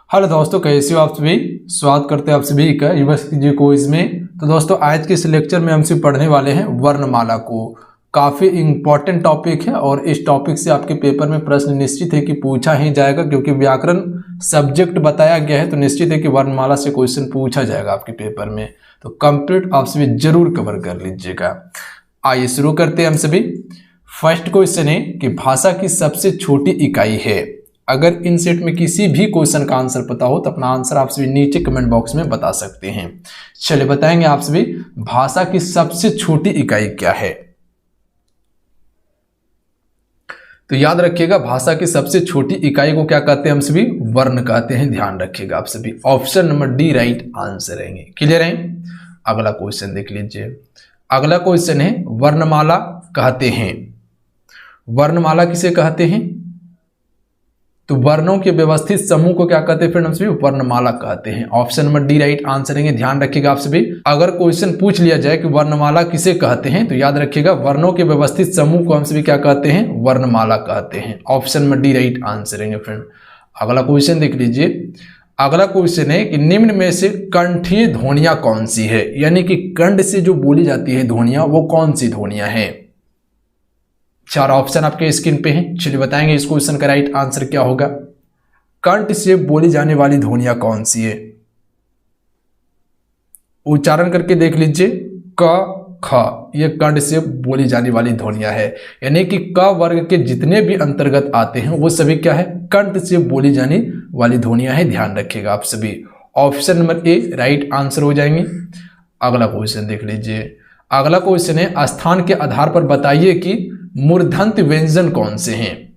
Hello दोस्तों, कैसे हो आप सभी। स्वागत करते हैं आप सभी का यूनिवर्सिटी क्विज में। तो दोस्तों, आज के इस लेक्चर में हम सिर्फ पढ़ने वाले हैं वर्णमाला को। काफ़ी इंपॉर्टेंट टॉपिक है और इस टॉपिक से आपके पेपर में प्रश्न निश्चित है कि पूछा ही जाएगा, क्योंकि व्याकरण सब्जेक्ट बताया गया है तो निश्चित है कि वर्णमाला से क्वेश्चन पूछा जाएगा आपके पेपर में। तो कंप्लीट आप सभी जरूर कवर कर लीजिएगा। आइए शुरू करते हैं हम सभी। फर्स्ट क्वेश्चन है कि भाषा की सबसे छोटी इकाई है। अगर इन सेट में किसी भी क्वेश्चन का आंसर पता हो तो अपना आंसर आप सभी नीचे कमेंट बॉक्स में बता सकते हैं। चलिए बताएंगे आप सभी, भाषा की सबसे छोटी इकाई क्या है। तो याद रखिएगा, भाषा की सबसे छोटी इकाई को क्या कहते हैं हम सभी, वर्ण कहते हैं। ध्यान रखिएगा आप सभी, option number D right answer रहेंगे। क्लियर है। अगला क्वेश्चन देख लीजिए। अगला क्वेश्चन है वर्णमाला कहते हैं। वर्णमाला किसे कहते हैं? तो वर्णों के व्यवस्थित समूह को क्या कहते हैं फ्रेंड, हम सभी वर्णमाला कहते हैं। Option number D right answer रहेंगे। ध्यान रखिएगा आप सभी, अगर क्वेश्चन पूछ लिया जाए कि वर्णमाला किसे कहते हैं तो याद रखिएगा वर्णों के व्यवस्थित समूह को हम सभी क्या कहते हैं, वर्णमाला कहते हैं। Option number D right answer रहेंगे फ्रेंड। अगला क्वेश्चन देख लीजिए। अगला क्वेश्चन है कि निम्न में से कंठीय ध्वनियां कौन सी है, यानी कि कंठ से जो बोली जाती है ध्वनियां वो कौन सी ध्वनियां हैं। चार ऑप्शन आपके स्क्रीन पे हैं। चलिए बताएंगे इस क्वेश्चन का राइट आंसर क्या होगा। कंठ से बोली जाने वाली ध्वनियां कौन सी है, उच्चारण करके देख लीजिए। क ख, ये कंठ से बोली जाने वाली ध्वनियां है, यानी कि क वर्ग के जितने भी अंतर्गत आते हैं वो सभी क्या है, कंठ से बोली जाने वाली ध्वनियां है। ध्यान रखिएगा आप सभी, option number A right answer हो जाएंगे। अगला क्वेश्चन देख लीजिए। अगला क्वेश्चन है स्थान के आधार पर बताइए कि मूर्धन्य व्यंजन कौन से हैं,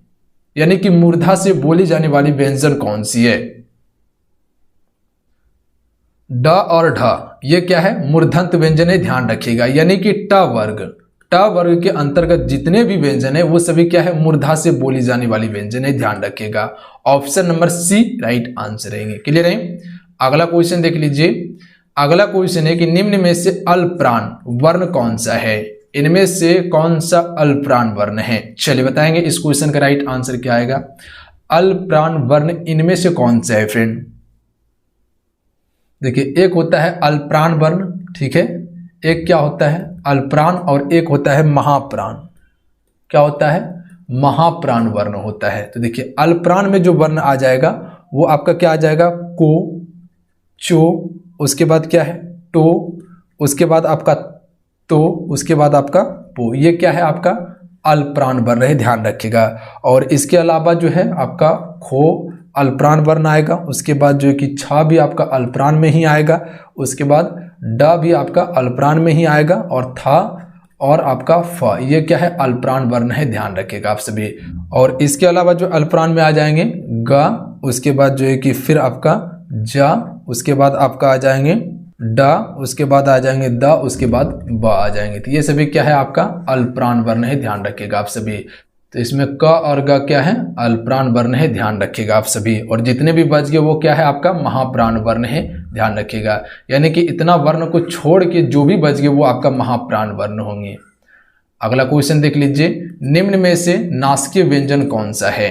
यानी कि मूर्धा से बोली जाने वाली व्यंजन कौन सी है। ड और ढ ये क्या है, मूर्धन्य व्यंजन है। ध्यान रखिएगा, यानी कि ट वर्ग के अंतर्गत जितने भी व्यंजन है वो सभी क्या है, मूर्धा से बोली जाने वाली व्यंजन है। ध्यान रखिएगा, option number C right answer रहेंगे। क्लियर है। अगला क्वेश्चन देख लीजिए। अगला क्वेश्चन है कि निम्न में से अल्पप्राण वर्ण कौन सा है, इनमें से कौन सा अल्पप्राण वर्ण है। चलिए बताएंगे इस क्वेश्चन का राइट आंसर क्या आएगा। अल्पप्राण वर्ण इनमें से कौन सा है फ्रेंड। देखिए, एक होता है अल्पप्राण वर्ण, ठीक है, एक क्या होता है अल्पप्राण और एक होता है महाप्राण। क्या होता है, महाप्राण वर्ण होता है। तो देखिए अल्पप्राण में जो वर्ण आ जाएगा वो आपका क्या आ जाएगा, को, चो, उसके बाद क्या है टो, उसके बाद आपका तो, उसके बाद आपका पो। ये क्या है, आपका अल्पप्राण वर्ण है। ध्यान रखिएगा। और इसके अलावा जो है आपका खो अल्पप्राण वर्ण आएगा, उसके बाद जो है कि छ भी आपका अल्पप्राण में ही आएगा, उसके बाद ड भी आपका अल्पप्राण में ही आएगा, और था और आपका फ ये क्या है, अल्पप्राण वर्ण है। ध्यान रखिएगा आप सभी। और इसके अलावा जो अल्पप्राण में आ जाएंगे ग, उसके बाद जो है कि फिर आपका जा, उसके बाद आपका आ जाएंगे ड, उसके बाद आ जाएंगे द, उसके बाद ब आ जाएंगे। तो ये सभी क्या है, आपका अल्पप्राण वर्ण है। ध्यान रखिएगा आप सभी। तो इसमें क और ग क्या है, अल्पप्राण वर्ण है। ध्यान रखिएगा आप सभी। और जितने भी बच गए वो क्या है, आपका महाप्राण वर्ण है। ध्यान रखिएगा, यानी कि इतना वर्ण को छोड़ के जो भी बच गए वो आपका महाप्राण वर्ण होंगे। अगला क्वेश्चन देख लीजिए। निम्न में से नासिकीय व्यंजन कौन सा है,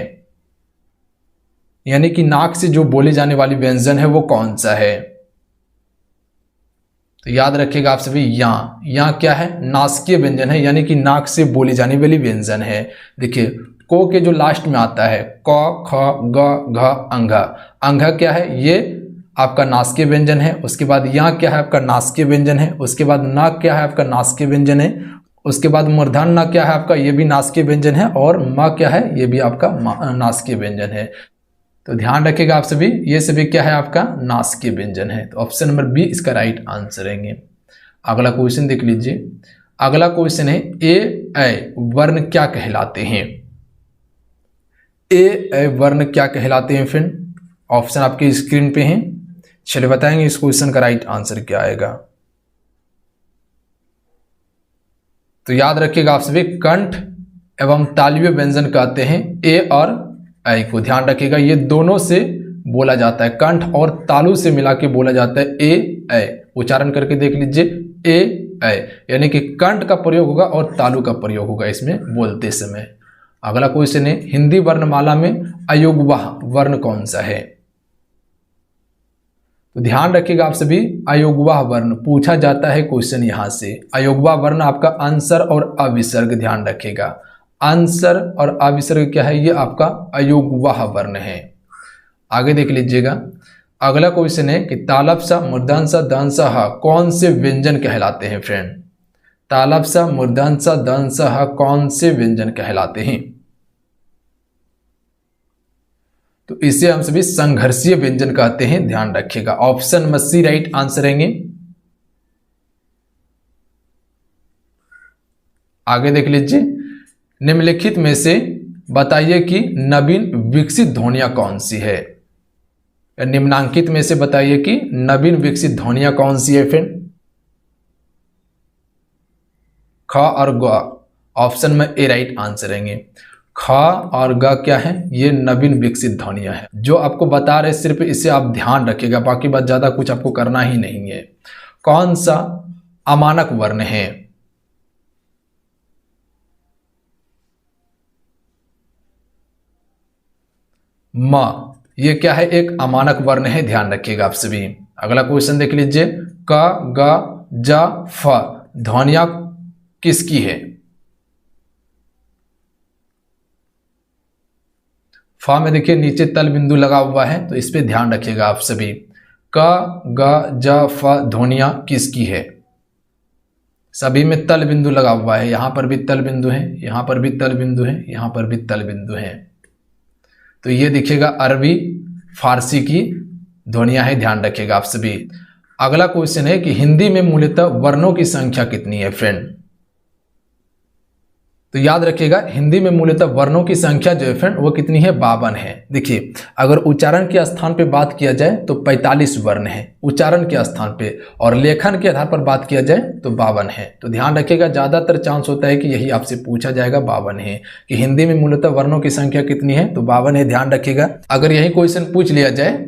यानी कि नाक से जो बोली जाने वाली व्यंजन है वो कौन सा है। तो याद रखिएगा आप सभी, यहाँ क्या है, नासिकीय व्यंजन है, यानी कि नाक से बोली जाने वाली व्यंजन है। देखिए को के जो लास्ट में आता है क ख ग घ अंघा, अंघा क्या है, ये आपका नासिकीय व्यंजन है। उसके बाद यहाँ क्या है, आपका नासिकीय व्यंजन है। उसके बाद न क्या है, आपका नासिकीय व्यंजन है। उसके बाद मूर्धन्य न क्या है, आपका ये भी नासिकीय व्यंजन है। और म क्या है, ये भी आपका नासिकीय व्यंजन है। तो ध्यान रखिएगा आप सभी, ये सभी क्या है, आपका नासिकीय व्यंजन है। तो ऑप्शन नंबर बी इसका राइट आंसर रहेंगे। अगला क्वेश्चन देख लीजिए। अगला क्वेश्चन है ए वर्ण क्या कहलाते हैं। ए वर्ण क्या कहलाते हैं फ्रेंड, ऑप्शन आपके स्क्रीन पे हैं। चलिए बताएंगे इस क्वेश्चन का राइट आंसर क्या आएगा। तो याद रखिएगा आप सभी, कंठ एवं तालव्य व्यंजन कहते हैं ए और ऐ को। ध्यान रखिएगा, ये दोनों से बोला जाता है, कंठ और तालु से मिला के बोला जाता है ए ऐ। उच्चारण करके देख लीजिए, ए ऐ, यानी कि कंठ का प्रयोग होगा और तालु का प्रयोग होगा इसमें बोलते समय। अगला क्वेश्चन है हिंदी वर्णमाला में अयोगवाह वर्ण कौन सा है। तो ध्यान रखिएगा आप सभी, अयोगवाह वर्ण पूछा जाता है क्वेश्चन यहाँ से। अयोगवाह वर्ण आपका अंसर और अविसर्ग, ध्यान रखिएगा। अंसर और अविसर्ग क्या है, ये आपका अयोगवाह वर्ण है। आगे देख लीजिएगा, अगला क्वेश्चन है कि तालव्य, मूर्धन्य, दंश कौन से व्यंजन कहलाते हैं फ्रेंड। तालव्य, मूर्धन्य, दंश कौन से व्यंजन कहलाते हैं। तो इसे हम सभी संघर्षीय व्यंजन कहते हैं, ध्यान रखिएगा। ऑप्शन में सी राइट आंसर रहेंगे। आगे देख लीजिए, निम्नलिखित में से बताइए कि नवीन विकसित ध्वनियां कौन सी है। निम्नांकित में से बताइए कि नवीन विकसित ध्वनियां कौन सी है फ्रेंड। ख और ग, ऑप्शन में ए राइट आंसर रहेंगे। ख और ग क्या है, ये नवीन विकसित ध्वनियां हैं। जो आपको बता रहे सिर्फ इसे आप ध्यान रखिएगा, बाकी बात ज्यादा कुछ आपको करना ही नहीं है। कौन सा अमानक वर्ण है। म, ये क्या है, एक अमानक वर्ण है, ध्यान रखिएगा आप सभी। अगला क्वेश्चन देख लीजिए, क, ग, ज, फ ध्वनियां किसकी है। फ में देखिए नीचे तल बिंदु लगा हुआ है, तो इस पे ध्यान रखिएगा आप सभी। क, ग, ज, फ ध्वनियां किसकी है। सभी में तल बिंदु लगा हुआ है, यहां पर भी तल बिंदु है, यहां पर भी तल बिंदु है, यहां पर भी तल बिंदु है। तो ये दिखेगा अरबी फारसी की ध्वनियां है, ध्यान रखिएगा आप सभी। अगला क्वेश्चन है कि हिंदी में मूलतः वर्णों की संख्या कितनी है फ्रेंड। तो याद रखिएगा, हिंदी में मूलतः वर्णों की संख्या जो है फ्रेंड वो कितनी है, 52 है। देखिए, अगर उच्चारण के स्थान पे बात किया जाए तो 45 वर्ण है उच्चारण के स्थान पे, और लेखन के आधार पर बात किया जाए तो 52 है। तो ध्यान रखिएगा, ज्यादातर चांस होता है कि यही आपसे पूछा जाएगा, 52 है कि हिंदी में मूलतः वर्णों की संख्या कितनी है, तो 52 है, ध्यान रखिएगा। अगर यही क्वेश्चन पूछ लिया जाए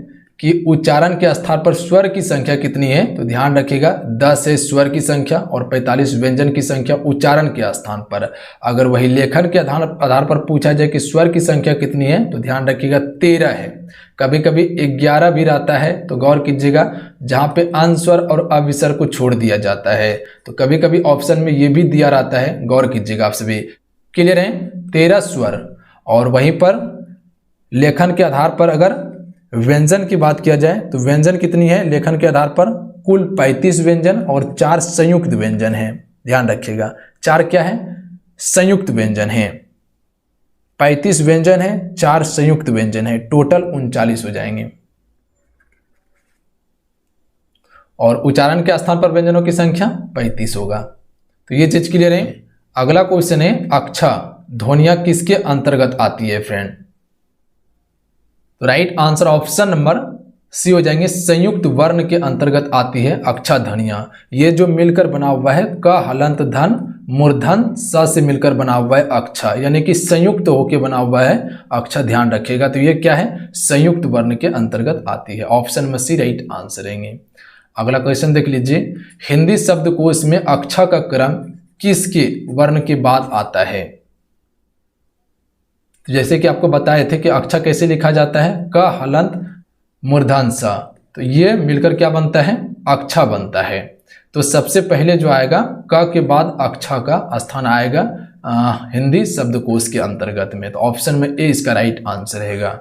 कि उच्चारण के स्थान पर स्वर की संख्या कितनी है, तो ध्यान रखिएगा 10 है स्वर की संख्या और 45 व्यंजन की संख्या उच्चारण के स्थान पर। अगर वही लेखन के आधार पर पूछा जाए कि स्वर की संख्या कितनी है, तो ध्यान रखिएगा 13 है। कभी कभी 11 भी रहता है, तो गौर कीजिएगा, जहां पे अनुस्वर और अविसर्ग को छोड़ दिया जाता है। तो कभी कभी ऑप्शन में ये भी दिया रहता है, गौर कीजिएगा आप सभी। क्लियर है, 13 स्वर। और वहीं पर लेखन के आधार पर अगर व्यंजन की बात किया जाए तो व्यंजन कितनी है, लेखन के आधार पर कुल 35 व्यंजन और 4 संयुक्त व्यंजन हैं। ध्यान रखिएगा, 4 क्या है, संयुक्त व्यंजन है। 35 व्यंजन है, 4 संयुक्त व्यंजन है, टोटल 39 हो जाएंगे। और उच्चारण के स्थान पर व्यंजनों की संख्या 35 होगा। तो ये चीज क्लियर है। अगला क्वेश्चन है, अक्षा ध्वनियां किसके अंतर्गत आती है फ्रेंड। तो right answer option number C हो जाएंगे, संयुक्त वर्ण के अंतर्गत आती है अक्षा ध्वनियां। ये जो मिलकर बना हुआ है क हलंत धन मूर्धन स से मिलकर बना हुआ है अक्षा, यानी कि संयुक्त होकर बना हुआ है अक्षा, ध्यान रखिएगा। तो ये क्या है, संयुक्त वर्ण के अंतर्गत आती है। ऑप्शन में सी राइट आंसर रहेंगे। अगला क्वेश्चन देख लीजिए, हिंदी शब्दकोश में अक्षा का क्रम किसके वर्ण के बाद आता है। तो जैसे कि आपको बताए थे कि अक्षा कैसे लिखा जाता है, क हलंत मूर्धन स, तो ये मिलकर क्या बनता है, अक्षा बनता है। तो सबसे पहले जो आएगा क के बाद अक्षा का स्थान आएगा हिंदी शब्दकोश के अंतर्गत में। तो ऑप्शन में ए इसका राइट आंसर रहेगा।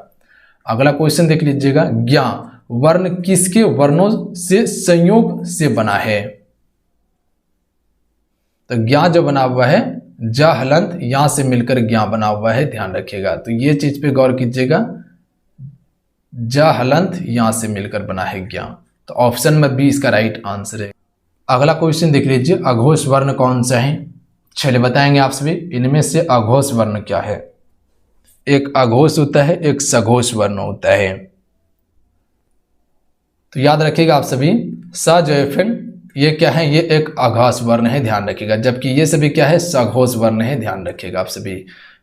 अगला क्वेश्चन देख लीजिएगा, ज्ञा वर्ण किसके वर्णों से संयोग से बना है। तो ज्ञा जो बना हुआ है ज हलंत यहां से मिलकर ज्ञा बना हुआ है, ध्यान रखिएगा। तो ये चीज पे गौर कीजिएगा, ज हलंत यहां से मिलकर बना है ज्ञा। तो ऑप्शन में बी इसका राइट आंसर है। अगला क्वेश्चन देख लीजिए, अघोष वर्ण कौन सा है। चलिए बताएंगे आप सभी, इनमें से अघोष वर्ण क्या है। एक अघोष होता है, एक सघोष वर्ण होता है। तो याद रखिएगा आप सभी, स जो है फ्रेंड ये क्या है, ये एक अघोष वर्ण है, ध्यान रखिएगा। जबकि ये सभी क्या है, सघोष वर्ण है, ध्यान रखिएगा आप सभी।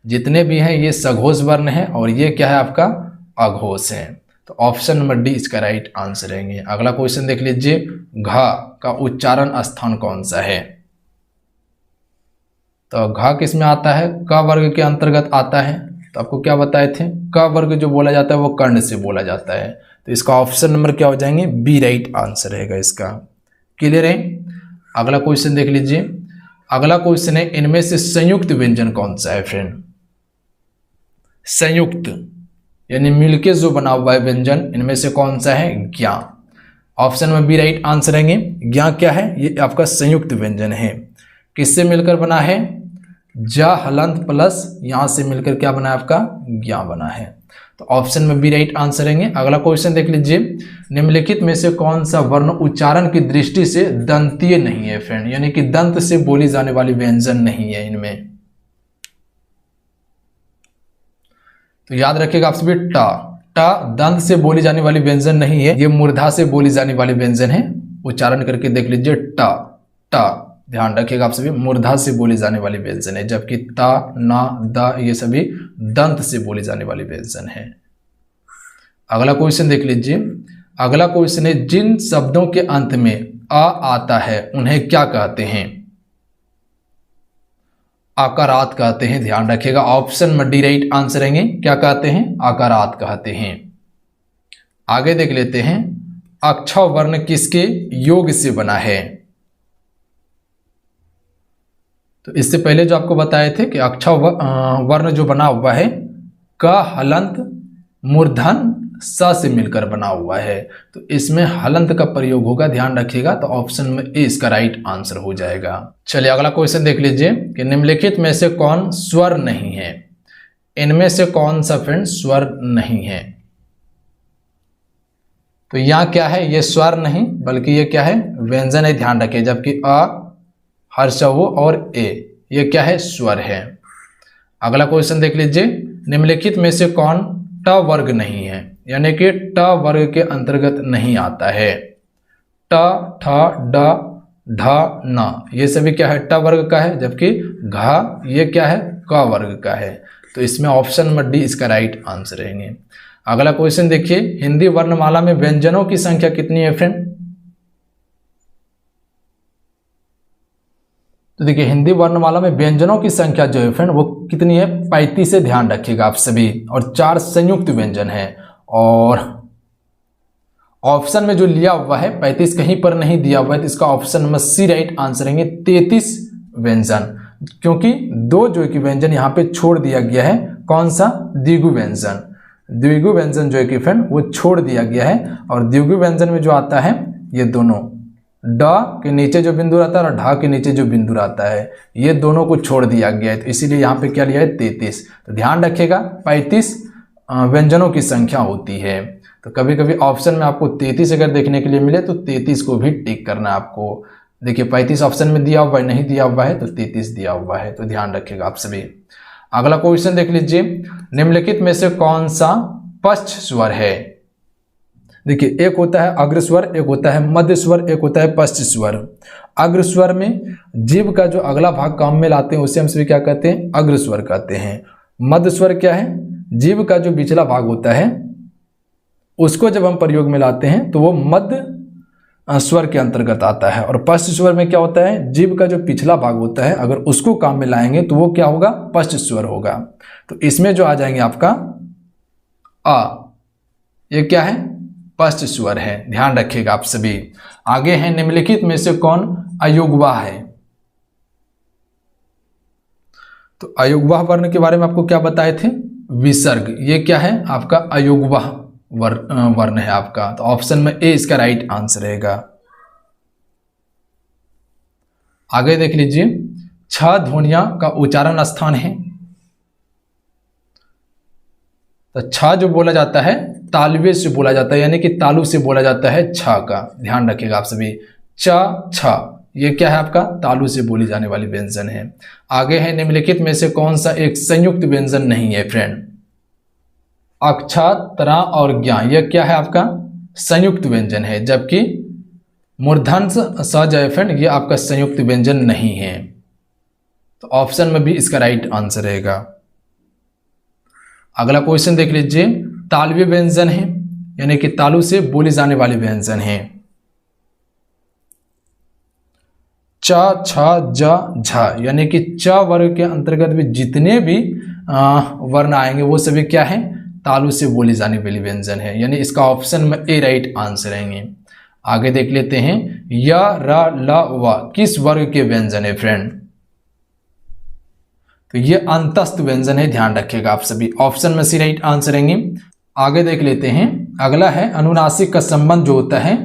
जितने भी हैं ये सघोष वर्ण है और ये क्या है आपका अघोष है। तो ऑप्शन नंबर डी इसका राइट आंसर रहेंगे। अगला क्वेश्चन देख लीजिए, घ का उच्चारण स्थान कौन सा है। तो घ किस में आता है, क वर्ग के अंतर्गत आता है। तो आपको क्या बताए थे, क वर्ग जो बोला जाता है वो कर्ण से बोला जाता है। तो इसका ऑप्शन नंबर क्या हो जाएंगे, बी राइट आंसर रहेगा इसका। क्लियर है। अगला क्वेश्चन देख लीजिए। अगला क्वेश्चन है, इनमें से संयुक्त व्यंजन कौन सा है फ्रेंड। संयुक्त यानी मिलके जो बना हुआ है व्यंजन, इनमें से कौन सा है, ज्ञ। ऑप्शन में बी राइट आंसर रहेंगे। ज्ञ क्या है, ये आपका संयुक्त व्यंजन है। किससे मिलकर बना है, ज हलंत प्लस यहां से मिलकर क्या बना है आपका, ज्ञ बना है। तो ऑप्शन में बी राइट आंसर रहेंगे। अगला क्वेश्चन देख लीजिए। निम्नलिखित में से कौन सा वर्ण उच्चारण की दृष्टि से दंतीय नहीं है फ्रेंड, यानी कि दंत से बोली जाने वाली व्यंजन नहीं है इनमें। तो याद रखिएगा आप सभी, ट दंत से बोली जाने वाली व्यंजन नहीं है, ये मूर्धा से बोली जाने वाली व्यंजन है। उच्चारण करके देख लीजिए, ट ध्यान रखिएगा आप सभी, मूर्धा से बोली जाने वाली व्यंजन है, जबकि ता, ना, द ये सभी दंत से बोली जाने वाली व्यंजन है। अगला क्वेश्चन देख लीजिए। अगला क्वेश्चन है, जिन शब्दों के अंत में अ आता है उन्हें क्या कहते हैं, आकारात कहते हैं। ध्यान रखिएगा, ऑप्शन में डी राइट आंसर रहेंगे। क्या कहते हैं, आकारात कहते हैं। आगे देख लेते हैं, अक्षर वर्ण किसके योग से बना है। तो इससे पहले जो आपको बताए थे कि अक्षर वर्ण जो बना हुआ है, क हलंत मूर्धन स से मिलकर बना हुआ है, तो इसमें हलंत का प्रयोग होगा, ध्यान रखिएगा। तो ऑप्शन में ए इसका राइट आंसर हो जाएगा। चलिए अगला क्वेश्चन देख लीजिए कि निम्नलिखित में से कौन स्वर नहीं है। इनमें से कौन सा फ्रेंड स्वर नहीं है। तो यहाँ क्या है, ये स्वर नहीं बल्कि ये क्या है, व्यंजन है, ध्यान रखिए। जबकि अ, हर्षव और ए ये क्या है, स्वर है। अगला क्वेश्चन देख लीजिए। निम्नलिखित में से कौन ट वर्ग नहीं है, यानी कि ट वर्ग के अंतर्गत नहीं आता है। ट, ठ, ड, ढ, न ये सभी क्या है, ट वर्ग का है, जबकि घ ये क्या है, क वर्ग का है। तो इसमें ऑप्शन में डी इसका राइट आंसर रहेंगे। अगला क्वेश्चन देखिए। हिंदी वर्णमाला में व्यंजनों की संख्या कितनी है फ्रेंड। तो देखिए, हिंदी वर्णमाला में व्यंजनों की संख्या जो है फ्रेंड वो कितनी है, 35 से। ध्यान रखिएगा आप सभी, और 4 संयुक्त व्यंजन है। और ऑप्शन में जो लिया हुआ है 35 कहीं पर नहीं दिया हुआ है, तो इसका ऑप्शन में सी राइट आंसर रहेंगे, 33 व्यंजन। क्योंकि 2 जो कि व्यंजन यहाँ पे छोड़ दिया गया है, कौन सा, द्विगु व्यंजन। द्विगु व्यंजन जो है कि फ्रेंड वो छोड़ दिया गया है। और द्विगु व्यंजन में जो आता है ये दोनों, ड के नीचे जो बिंदु रहता है और ढ के नीचे जो बिंदु रहता है, ये दोनों को छोड़ दिया गया है। तो इसीलिए यहाँ पे क्या लिया है, 33। तो ध्यान रखिएगा 35 व्यंजनों की संख्या होती है। तो कभी कभी ऑप्शन में आपको 33 अगर देखने के लिए मिले तो 33 को भी टिक करना है आपको। देखिए 35 ऑप्शन में दिया हुआ है, नहीं दिया हुआ है, तो 33 दिया हुआ है। तो ध्यान रखिएगा आप सभी। अगला क्वेश्चन देख लीजिए। निम्नलिखित में से कौन सा पश्च स्वर है। देखिए, एक होता है अग्र स्वर, एक होता है मध्य स्वर, एक होता है पश्च स्वर। अग्र स्वर में जीभ का जो अगला भाग काम में लाते हैं उसे हम सभी क्या कहते हैं, अग्र स्वर कहते हैं। मध्य स्वर क्या है, जीभ का जो पिछला भाग होता है उसको जब हम प्रयोग में लाते हैं तो वो मध्य स्वर के अंतर्गत आता है। और पश्च स्वर में क्या होता है, जीभ का जो पिछला भाग होता है अगर उसको काम में लाएंगे तो वो क्या होगा, पश्च स्वर होगा। तो इसमें जो आ जाएंगे आपका अ, ये क्या है, पश्च स्वर है। ध्यान रखिएगा आप सभी। आगे है, निम्नलिखित में से कौन अयोगवाह है। तो अयोगवाह वर्ण के बारे में आपको क्या बताए थे, विसर्ग। ये क्या है आपका अयोगवाह वर्ण है आपका। तो ऑप्शन में ए इसका राइट आंसर रहेगा। आगे देख लीजिए, 6 ध्वनियां का उच्चारण स्थान है। तो 6 जो बोला जाता है तालवे से बोला जाता है, यानी कि तालु से बोला जाता है 6 का। ध्यान रखिएगा आप सभी, च, छ ये क्या है आपका, तालु से बोली जाने वाली व्यंजन है। आगे है, निम्नलिखित में से कौन सा एक संयुक्त व्यंजन नहीं है फ्रेंड। अक्ष, त्रा और ज्ञा यह क्या है आपका, संयुक्त व्यंजन है। जबकि मूर्धन्य स जय फ्रेंड ये आपका संयुक्त व्यंजन नहीं है। तो ऑप्शन में भी इसका राइट आंसर रहेगा। अगला क्वेश्चन देख लीजिए, तालव्य व्यंजन है, यानी कि तालु से बोली जाने वाले व्यंजन है। च, छ, ज, झ यानी कि च वर्ग के अंतर्गत भी जितने भी वर्ण आएंगे वो सभी क्या है, तालु से बोली जाने वाली व्यंजन है, यानी इसका ऑप्शन में ए राइट आंसर रहेंगे। आगे देख लेते हैं, य र ल व किस वर्ग के व्यंजन है फ्रेंड? तो ये अंतस्थ व्यंजन है, ध्यान रखिएगा आप सभी। ऑप्शन में सी राइट आंसर रहेंगे। आगे देख लेते हैं, अगला है अनुनासिक का संबंध जो होता है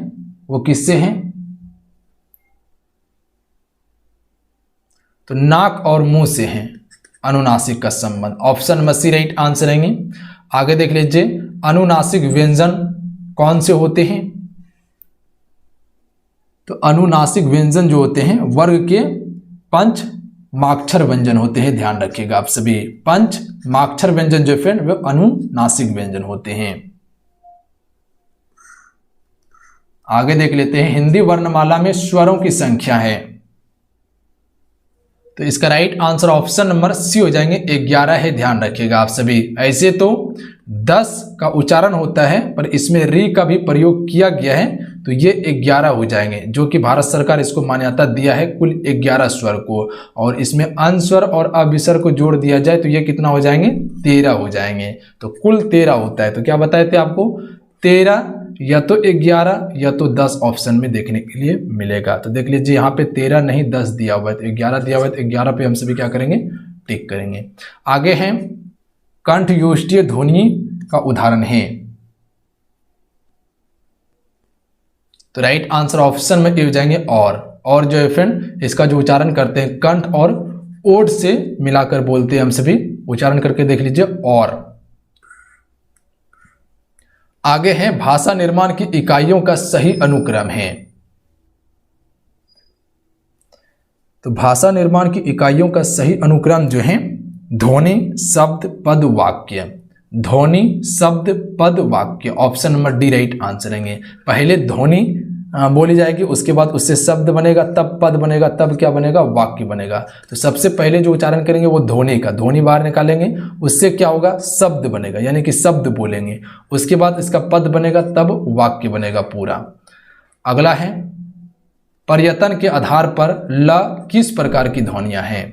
वो किससे है? तो नाक और मुंह से है अनुनासिक का संबंध। ऑप्शन में सी राइट आंसर रहेंगे। आगे देख लीजिए, अनुनासिक व्यंजन कौन से होते हैं? तो अनुनासिक व्यंजन जो होते हैं वर्ग के पंच माक्षर व्यंजन होते हैं, ध्यान रखिएगा आप सभी। पंच माक्षर व्यंजन जो फ्रेंड वे अनुनासिक व्यंजन होते हैं। आगे देख लेते हैं, हिंदी वर्णमाला में स्वरों की संख्या है। तो इसका right answer option number C हो जाएंगे, 11 है, ध्यान रखिएगा आप सभी। ऐसे तो 10 का उच्चारण होता है पर इसमें री का भी प्रयोग किया गया है, तो ये 11 हो जाएंगे, जो कि भारत सरकार इसको मान्यता दिया है कुल 11 स्वर को। और इसमें अनुस्वर और अविसर को जोड़ दिया जाए तो ये कितना हो जाएंगे? 13 हो जाएंगे। तो कुल 13 होता है। तो क्या बताए थे आपको? 13 या तो 11 या तो 10 ऑप्शन में देखने के लिए मिलेगा। तो देख लीजिए, यहाँ पे 13 नहीं 10 दिया हुआ है, तो 11 दिया हुआ है, तो 11 पे हम सभी क्या करेंगे? टिक करेंगे। आगे है कंठयोष्टीय ध्वनि का उदाहरण है। तो राइट आंसर ऑप्शन में ए हो जाएंगे और जो है फ्रेंड इसका जो उच्चारण करते हैं कंठ और ओठ से मिलाकर बोलते हैं हम सभी। उच्चारण करके देख लीजिए और। आगे है भाषा निर्माण की इकाइयों का सही अनुक्रम है। तो भाषा निर्माण की इकाइयों का सही अनुक्रम जो है ध्वनि, शब्द, पद, वाक्य। ध्वनि, शब्द, पद, वाक्य। Option number D right answer रहेंगे। पहले ध्वनि बोली जाएगी, उसके बाद उससे शब्द बनेगा, तब पद बनेगा, तब क्या बनेगा? वाक्य बनेगा। तो सबसे पहले जो उच्चारण करेंगे वो ध्वनि का, ध्वनि बाहर निकालेंगे, उससे क्या होगा? शब्द बनेगा, यानी कि शब्द बोलेंगे। उसके बाद इसका पद बनेगा, तब वाक्य बनेगा पूरा। अगला है पर्यटन के आधार पर ल किस प्रकार की ध्वनियां हैं?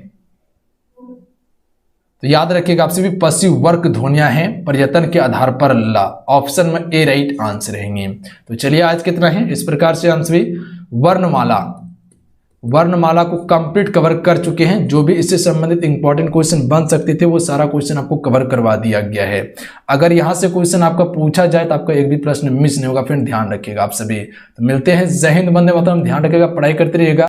तो याद रखिएगा आपसे भी पशु वर्ग ध्वनियां हैं पर्यटन के आधार पर ला। ऑप्शन में ए राइट आंसर रहेंगे। तो चलिए आज कितना है? इस प्रकार से हम सभी वर्णमाला को कंप्लीट कवर कर चुके हैं। जो भी इससे संबंधित इंपॉर्टेंट क्वेश्चन बन सकते थे वो सारा क्वेश्चन आपको कवर करवा दिया गया है। अगर यहां से क्वेश्चन आपका पूछा जाए तो आपका एक भी प्रश्न मिस नहीं होगा। फ्रेंड ध्यान रखिएगा आप सभी। तो मिलते हैं। जय हिंद, वंदे मातरम। ध्यान रखिएगा, पढ़ाई करते रहिएगा।